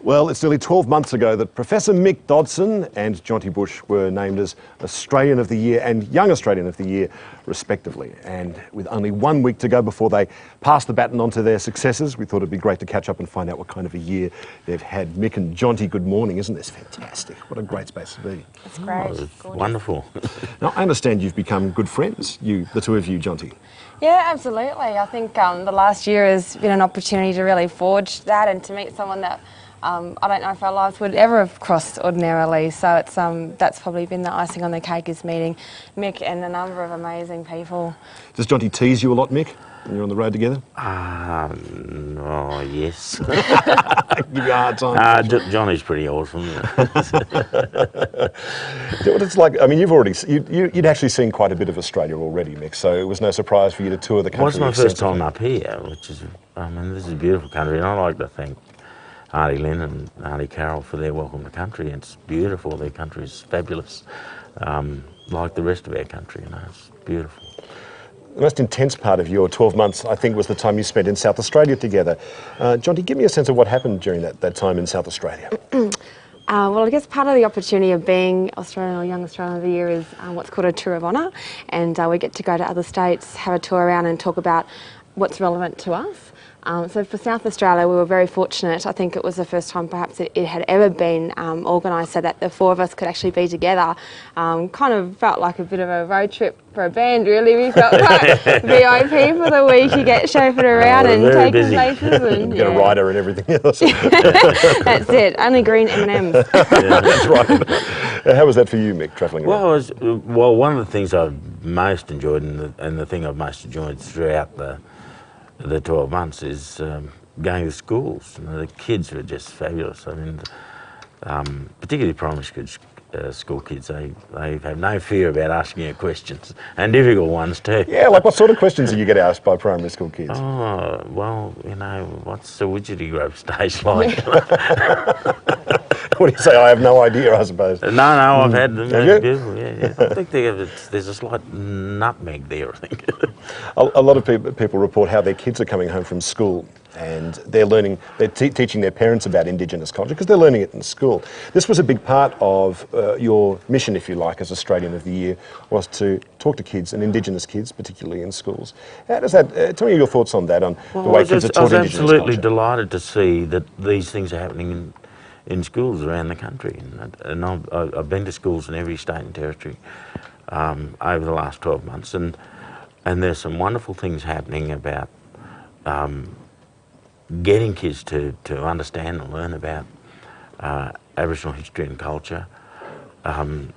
Well, it's nearly 12 months ago that Professor Mick Dodson and Jonty Bush were named as Australian of the Year and Young Australian of the Year, respectively. And with only 1 week to go before they pass the baton on to their successors, we thought it'd be great to catch up and find out what kind of a year they've had. Mick and Jonty, good morning. Isn't this fantastic? What a great space to be. It's great. Oh, it's wonderful. Now, I understand you've become good friends, the two of you, Jonty. Yeah, absolutely. I think the last year has been an opportunity to really forge that and to meet someone that I don't know if our lives would ever have crossed ordinarily. So it's that's probably been the icing on the cake, is meeting Mick and a number of amazing people. Does Jonty tease you a lot, Mick, when you're on the road together? Oh, yes. Give you a hard time. Johnny's pretty awesome. What it's like, I mean, you'd actually seen quite a bit of Australia already, Mick, so it was no surprise for you to tour the country. Well, it's my first time up here, which is, I mean, this is a beautiful country, and I like to thank Auntie Lynn and Auntie Carol for their welcome to country. It's beautiful. Their country is fabulous, like the rest of our country. You know, it's beautiful. The most intense part of your 12 months, I think, was the time you spent in South Australia together. Jonty, give me a sense of what happened during that time in South Australia. Well, I guess part of the opportunity of being Australian or Young Australian of the Year is what's called a tour of honour, and we get to go to other states, have a tour around and talk about what's relevant to us. So for South Australia, we were very fortunate. I think it was the first time perhaps it had ever been organised so that the four of us could actually be together. Kind of felt like a bit of a road trip for a band, really. We felt like VIP for the week. You get chauffeured around and taken places. And, get a rider and everything else. That's it, only green M&Ms. Yeah, that's right. How was that for you, Mick, travelling around? Well, one of the things I've most enjoyed and the thing I've most enjoyed throughout the 12 months is going to schools. You know, the kids were just fabulous. I mean, particularly primary school kids, they have no fear about asking you questions, and difficult ones too. Yeah, like what sort of questions do you get asked by primary school kids? Oh, well, you know, what's the Widgety Grove stage like? What do you say? I have no idea, I suppose. No, I've had them. Have you? Beautiful, yeah. I think there's a slight nutmeg there, I think. A lot of people report how their kids are coming home from school and they're teaching their parents about Indigenous culture because they're learning it in school. This was a big part of your mission, if you like, as Australian of the Year, was to talk to kids, and Indigenous kids, particularly in schools. How does that, tell me your thoughts on that, on the way kids are taught Indigenous culture. I was absolutely delighted to see that these things are happening in schools around the country, and I've been to schools in every state and territory over the last 12 months, and there's some wonderful things happening about getting kids to understand and learn about Aboriginal history and culture, and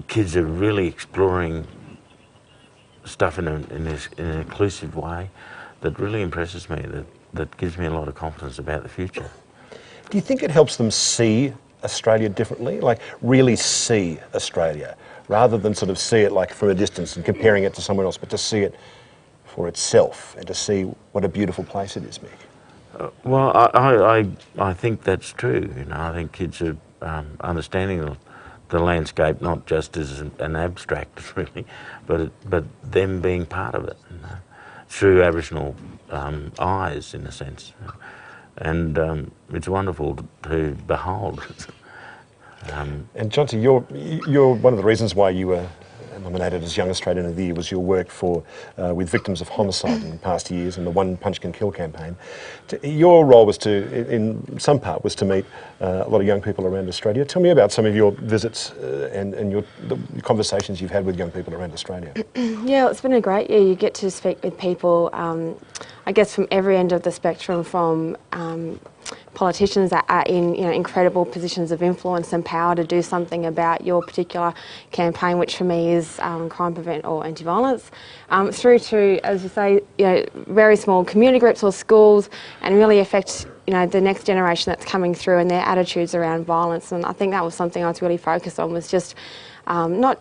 kids are really exploring stuff in an inclusive way that really impresses me, that gives me a lot of confidence about the future. Do you think it helps them see Australia differently? Like, really see Australia, rather than sort of see it like from a distance and comparing it to somewhere else, but to see it for itself and to see what a beautiful place it is, Mick? Well, I think that's true. You know, I think kids are understanding the landscape not just as an abstract, really, but them being part of it, you know, through Aboriginal eyes, in a sense, and it's wonderful to behold. And Jonty, you're one of the reasons why you were nominated as Young Australian of the Year was your work with victims of homicide in past years and the One Punch Can Kill campaign. Your role was in some part, was to meet a lot of young people around Australia. Tell me about some of your visits and the conversations you've had with young people around Australia. Yeah, it's been a great year. You get to speak with people, I guess, from every end of the spectrum, from politicians that are in incredible positions of influence and power to do something about your particular campaign, which for me is crime prevent or anti-violence, through to, as you say, very small community groups or schools, and really affect the next generation that's coming through and their attitudes around violence. And I think that was something I was really focused on, was just not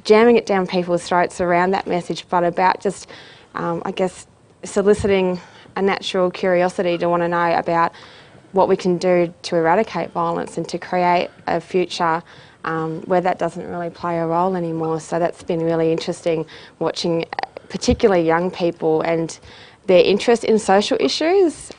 jamming it down people's throats around that message, but about just, I guess, soliciting a natural curiosity to want to know about what we can do to eradicate violence and to create a future where that doesn't really play a role anymore. So that's been really interesting, watching particularly young people and their interest in social issues,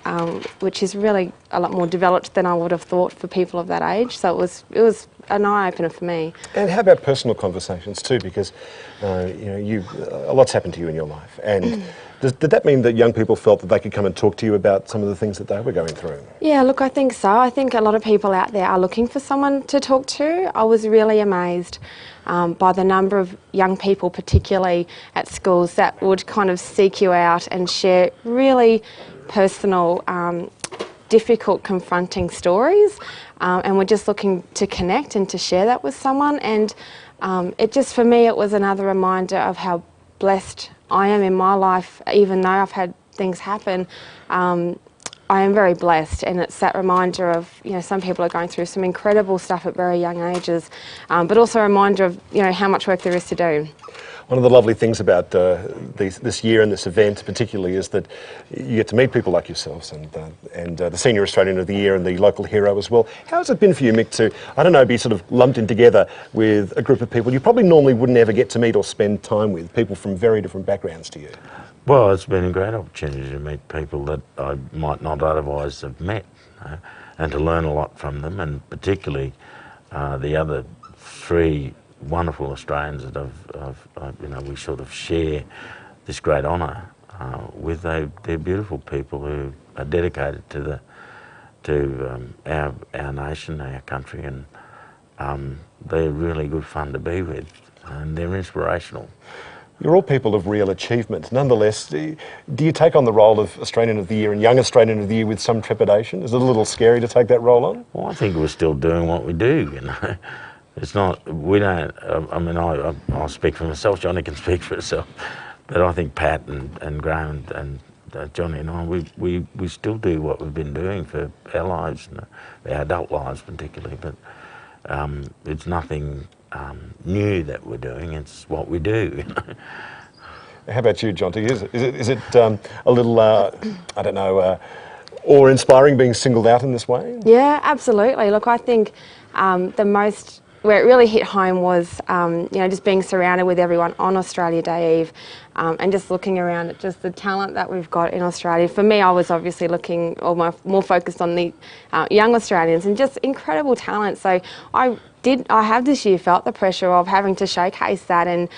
which is really a lot more developed than I would have thought for people of that age. So it was an eye-opener for me. And how about personal conversations too? Because a lot's happened to you in your life, and did that mean that young people felt that they could come and talk to you about some of the things that they were going through? Yeah, look, I think so. I think a lot of people out there are looking for someone to talk to. I was really amazed by the number of young people, particularly at schools, that would kind of seek you out and share really personal, difficult, confronting stories, and we're just looking to connect and to share that with someone. And it just, for me, it was another reminder of how blessed I am in my life. Even though I've had things happen, I am very blessed, and it's that reminder of, some people are going through some incredible stuff at very young ages, but also a reminder of, how much work there is to do. One of the lovely things about this year and this event particularly is that you get to meet people like yourselves and the Senior Australian of the Year and the local hero as well. How has it been for you, Mick, to, be sort of lumped in together with a group of people you probably normally wouldn't ever get to meet or spend time with, people from very different backgrounds to you? Well, it's been a great opportunity to meet people that I might not otherwise have met, and to learn a lot from them, and particularly the other three wonderful Australians that we sort of share this great honour with. They're beautiful people who are dedicated to our nation, our country, and they're really good fun to be with, and they're inspirational. You're all people of real achievement. Nonetheless, do you take on the role of Australian of the Year and Young Australian of the Year with some trepidation? Is it a little scary to take that role on? Well, I think we're still doing what we do, It's not, we don't, I'll speak for myself, Johnny can speak for himself, but I think Pat and Graham and Johnny and I, we still do what we've been doing for our lives, our adult lives particularly, but it's nothing new that we're doing, it's what we do. How about you, Jonty? Is it a little, awe-inspiring being singled out in this way? Yeah, absolutely. Look, I think where it really hit home was, just being surrounded with everyone on Australia Day Eve, and just looking around at just the talent that we've got in Australia. For me, I was obviously looking more focused on the young Australians and just incredible talent. So I have this year felt the pressure of having to showcase that, and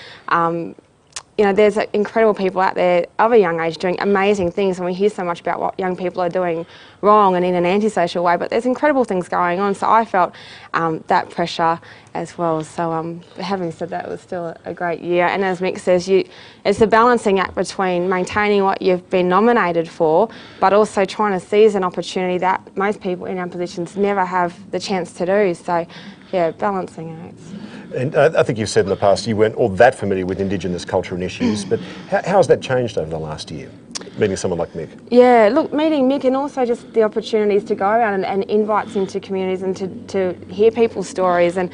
there's incredible people out there of a young age doing amazing things, and we hear so much about what young people are doing wrong and in an antisocial way, but there's incredible things going on, so I felt that pressure as well. So having said that, it was still a great year, and as Mick says, it's a balancing act between maintaining what you've been nominated for, but also trying to seize an opportunity that most people in our positions never have the chance to do. So yeah, balancing acts. And I think you've said in the past you weren't all that familiar with Indigenous culture and issues, but how has that changed over the last year, meeting someone like Mick? Yeah, look, meeting Mick and also just the opportunities to go around and invites into communities and to hear people's stories, and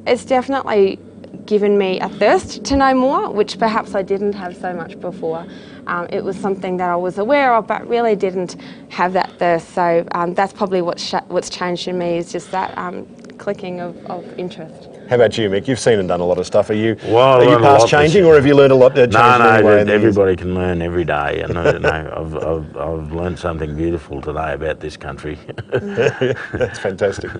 it's definitely given me a thirst to know more, which perhaps I didn't have so much before. It was something that I was aware of, but really didn't have that thirst. So that's probably what's changed in me, is just that clicking of interest. How about you, Mick? You've seen and done a lot of stuff. Are you past changing, or have you learned a lot? Everybody can learn every day. I've learned something beautiful today about this country. That's fantastic.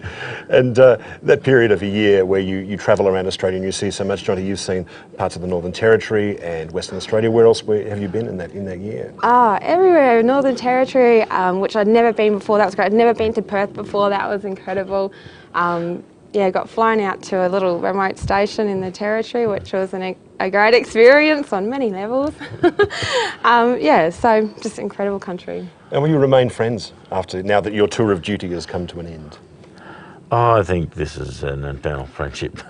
And that period of a year where you travel around Australia and you see so much, Johnny, you've seen parts of the Northern Territory and Western Australia. Where else have you been in that year? Everywhere. Northern Territory, which I'd never been before. That was great. I'd never been to Perth before. That was incredible. Got flown out to a little remote station in the Territory, which was a great experience on many levels. So just incredible country. And will you remain friends now that your tour of duty has come to an end? Oh, I think this is an eternal friendship.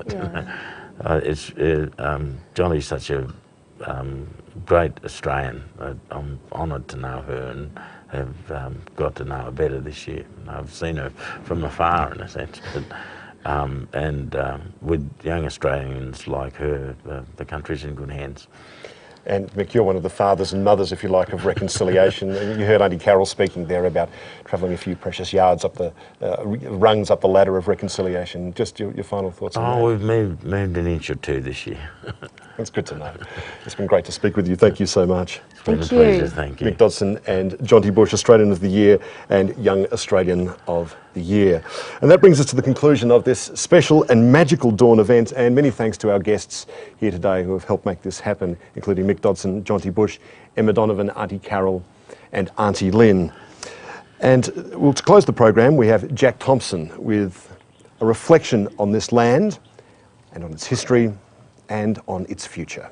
Johnny's such a great Australian. I'm honoured to know her and have got to know her better this year. I've seen her from afar, in a sense, but with young Australians like her, the country's in good hands. And Mick, you're one of the fathers and mothers, if you like, of reconciliation. And you heard Auntie Carol speaking there about travelling a few precious yards up the rungs up the ladder of reconciliation. Just your final thoughts on that. Oh, we've moved an inch or two this year. That's good to know. It's been great to speak with you. Thank you so much. It's been Thank a you. pleasure, thank you. Mick Dodson and Jonty Bush, Australian of the Year and Young Australian of the Year. And that brings us to the conclusion of this special and magical Dawn event, and many thanks to our guests here today who have helped make this happen, including Mick Dodson, Jonty Bush, Emma Donovan, Auntie Carol and Auntie Lynn. And well, to close the program, we have Jack Thompson with a reflection on this land and on its history and on its future.